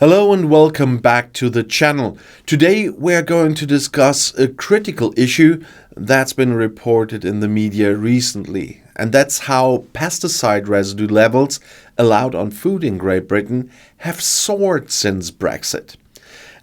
Hello and welcome back to the channel. Today we're going to discuss a critical issue that's been reported in the media recently, and that's how pesticide residue levels allowed on food in Great Britain have soared since Brexit.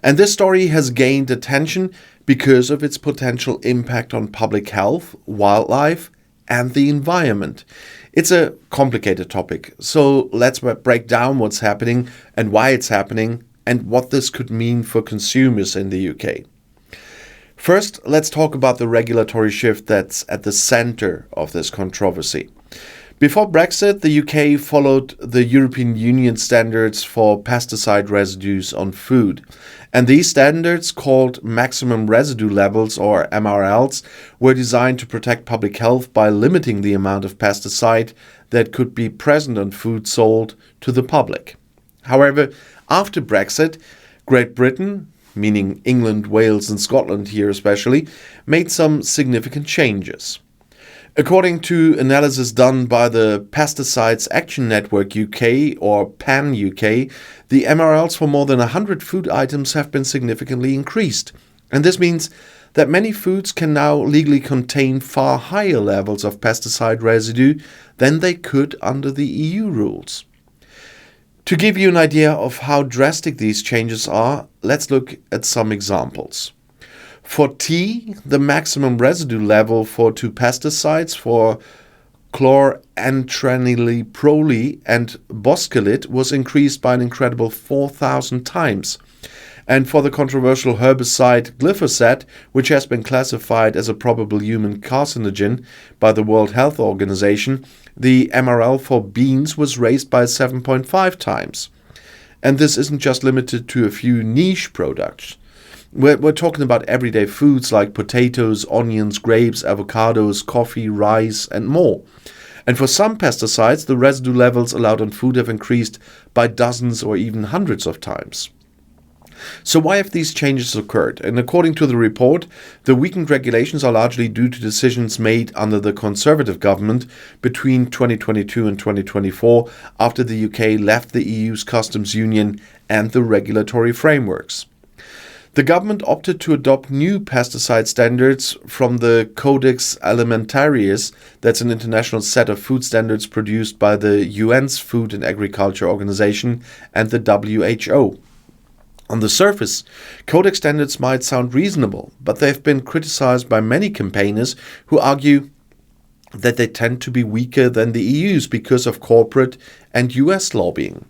And this story has gained attention because of its potential impact on public health, wildlife, and the environment. It's a complicated topic, so let's break down what's happening and why it's happening and what this could mean for consumers in the UK. First, let's talk about the regulatory shift that's at the center of this controversy. Before Brexit, the UK followed the European Union standards for pesticide residues on food. And these standards, called maximum residue levels or MRLs, were designed to protect public health by limiting the amount of pesticide that could be present on food sold to the public. However, after Brexit, Great Britain, meaning England, Wales and Scotland here especially, made some significant changes. According to analysis done by the Pesticides Action Network UK or PAN UK, the MRLs for more than 100 food items have been significantly increased. And this means that many foods can now legally contain far higher levels of pesticide residue than they could under the EU rules. To give you an idea of how drastic these changes are, let's look at some examples. For tea, the maximum residue level for two pesticides, for chlorantraniliprole and boscalid, was increased by an incredible 4,000 times. And for the controversial herbicide glyphosate, which has been classified as a probable human carcinogen by the World Health Organization, the MRL for beans was raised by 7.5 times. And this isn't just limited to a few niche products. We're talking about everyday foods like potatoes, onions, grapes, avocados, coffee, rice, and more. And for some pesticides, the residue levels allowed on food have increased by dozens or even hundreds of times. So why have these changes occurred? And according to the report, the weakened regulations are largely due to decisions made under the Conservative government between 2022 and 2024 after the UK left the EU's customs union and the regulatory frameworks. The government opted to adopt new pesticide standards from the Codex Alimentarius, that's an international set of food standards produced by the UN's Food and Agriculture Organization and the WHO. On the surface, Codex standards might sound reasonable, but they've been criticized by many campaigners who argue that they tend to be weaker than the EU's because of corporate and US lobbying.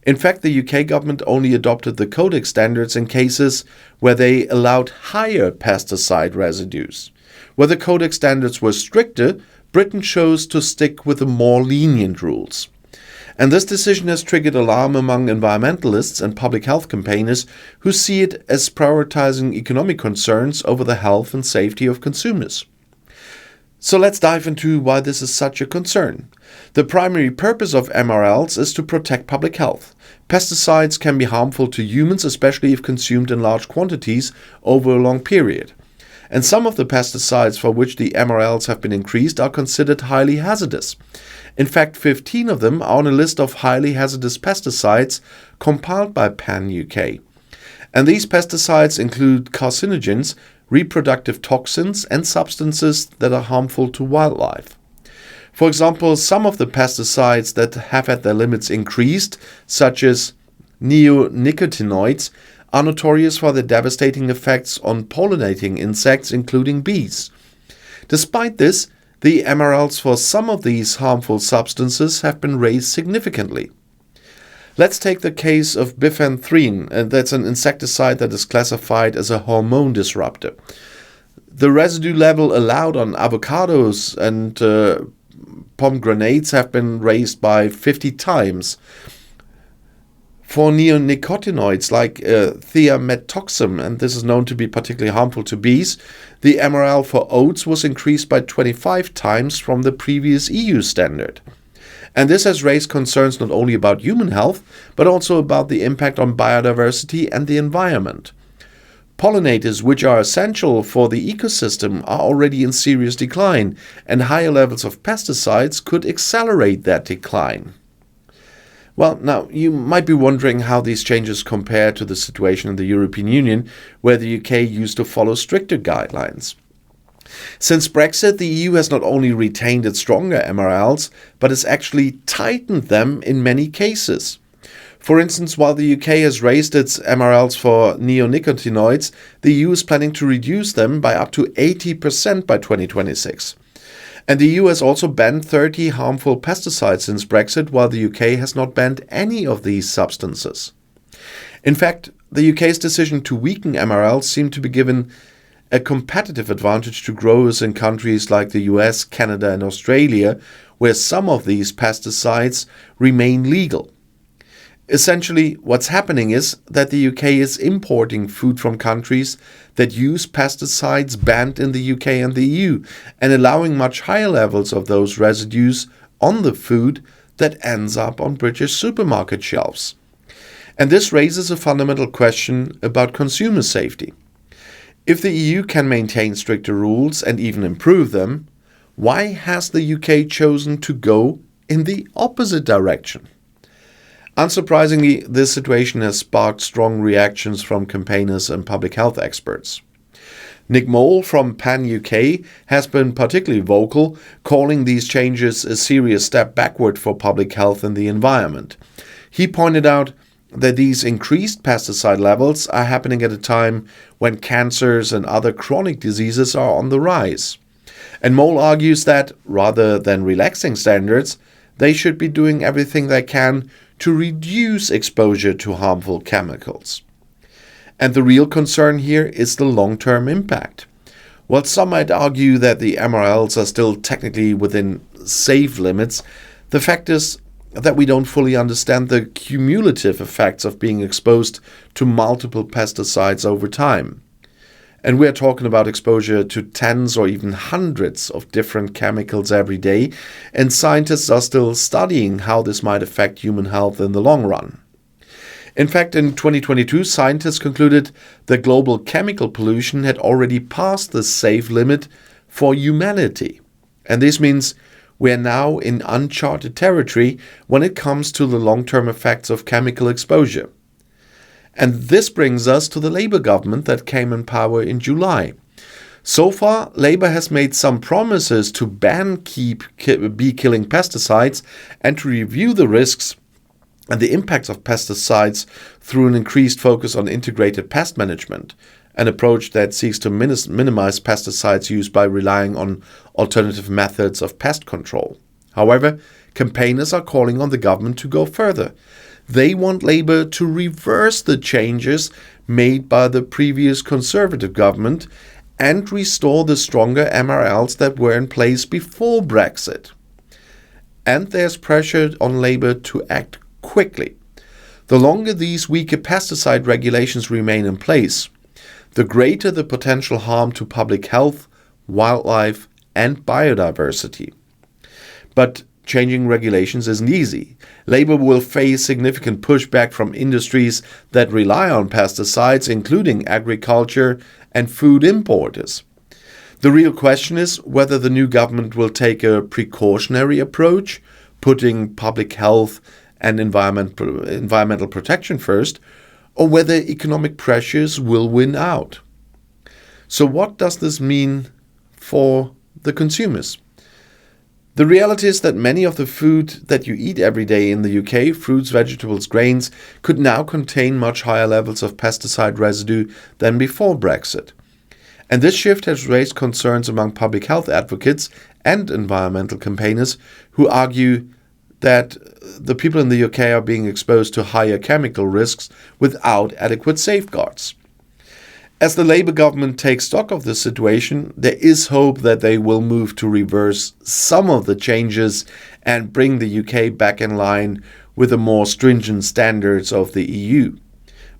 In fact, the UK government only adopted the Codex standards in cases where they allowed higher pesticide residues. Where the Codex standards were stricter, Britain chose to stick with the more lenient rules. And this decision has triggered alarm among environmentalists and public health campaigners who see it as prioritizing economic concerns over the health and safety of consumers. So let's dive into why this is such a concern. The primary purpose of MRLs is to protect public health. Pesticides can be harmful to humans, especially if consumed in large quantities over a long period. And some of the pesticides for which the MRLs have been increased are considered highly hazardous. In fact, 15 of them are on a list of highly hazardous pesticides compiled by PAN UK. And these pesticides include carcinogens, reproductive toxins, and substances that are harmful to wildlife. For example, some of the pesticides that have had their limits increased, such as neonicotinoids, are notorious for their devastating effects on pollinating insects, including bees. Despite this, the MRLs for some of these harmful substances have been raised significantly. Let's take the case of bifenthrin, that's an insecticide that is classified as a hormone disruptor. The residue level allowed on avocados and pomegranates have been raised by 50 times. For neonicotinoids like thiamethoxam, and this is known to be particularly harmful to bees, the MRL for oats was increased by 25 times from the previous EU standard. And this has raised concerns not only about human health, but also about the impact on biodiversity and the environment. Pollinators, which are essential for the ecosystem, are already in serious decline, and higher levels of pesticides could accelerate that decline. Well, now, you might be wondering how these changes compare to the situation in the European Union, where the UK used to follow stricter guidelines. Since Brexit, the EU has not only retained its stronger MRLs, but has actually tightened them in many cases. For instance, while the UK has raised its MRLs for neonicotinoids, the EU is planning to reduce them by up to 80% by 2026. And the EU has also banned 30 harmful pesticides since Brexit, while the UK has not banned any of these substances. In fact, the UK's decision to weaken MRLs seemed to be given a competitive advantage to growers in countries like the US, Canada, and Australia, where some of these pesticides remain legal. Essentially, what's happening is that the UK is importing food from countries that use pesticides banned in the UK and the EU and allowing much higher levels of those residues on the food that ends up on British supermarket shelves. And this raises a fundamental question about consumer safety. If the EU can maintain stricter rules and even improve them, why has the UK chosen to go in the opposite direction? Unsurprisingly, this situation has sparked strong reactions from campaigners and public health experts. Nick Mole from Pan UK has been particularly vocal, calling these changes a serious step backward for public health and the environment. He pointed out that these increased pesticide levels are happening at a time when cancers and other chronic diseases are on the rise. And Mole argues that, rather than relaxing standards, they should be doing everything they can to reduce exposure to harmful chemicals. And the real concern here is the long-term impact. While some might argue that the MRLs are still technically within safe limits, the fact is that we don't fully understand the cumulative effects of being exposed to multiple pesticides over time. And we're talking about exposure to tens or even hundreds of different chemicals every day, and scientists are still studying how this might affect human health in the long run. In fact, in 2022, scientists concluded that global chemical pollution had already passed the safe limit for humanity. And this means we are now in uncharted territory when it comes to the long-term effects of chemical exposure. And this brings us to the Labour government that came in power in July. So far, Labour has made some promises to ban bee-killing pesticides and to review the risks and the impacts of pesticides through an increased focus on integrated pest management, an approach that seeks to minimize pesticides use by relying on alternative methods of pest control. However, campaigners are calling on the government to go further. They want Labour to reverse the changes made by the previous Conservative government and restore the stronger MRLs that were in place before Brexit. And there's pressure on Labour to act quickly. The longer these weaker pesticide regulations remain in place, the greater the potential harm to public health, wildlife, and biodiversity. But changing regulations isn't easy. Labour will face significant pushback from industries that rely on pesticides, including agriculture and food importers. The real question is whether the new government will take a precautionary approach, putting public health and environmental protection first, or whether economic pressures will win out. So what does this mean for the consumers? The reality is that many of the food that you eat every day in the UK, fruits, vegetables, grains, could now contain much higher levels of pesticide residue than before Brexit. And this shift has raised concerns among public health advocates and environmental campaigners who argue that the people in the UK are being exposed to higher chemical risks without adequate safeguards. As the Labour government takes stock of this situation, there is hope that they will move to reverse some of the changes and bring the UK back in line with the more stringent standards of the EU.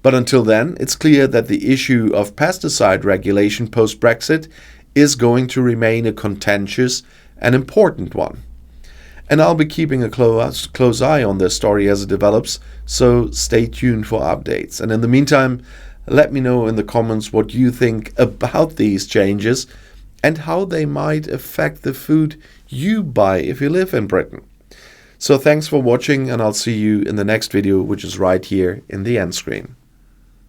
But until then, it's clear that the issue of pesticide regulation post-Brexit is going to remain a contentious and important one. And I'll be keeping a close eye on this story as it develops, so stay tuned for updates. And in the meantime, let me know in the comments what you think about these changes and how they might affect the food you buy if you live in Britain. So thanks for watching, and I'll see you in the next video, which is right here in the end screen.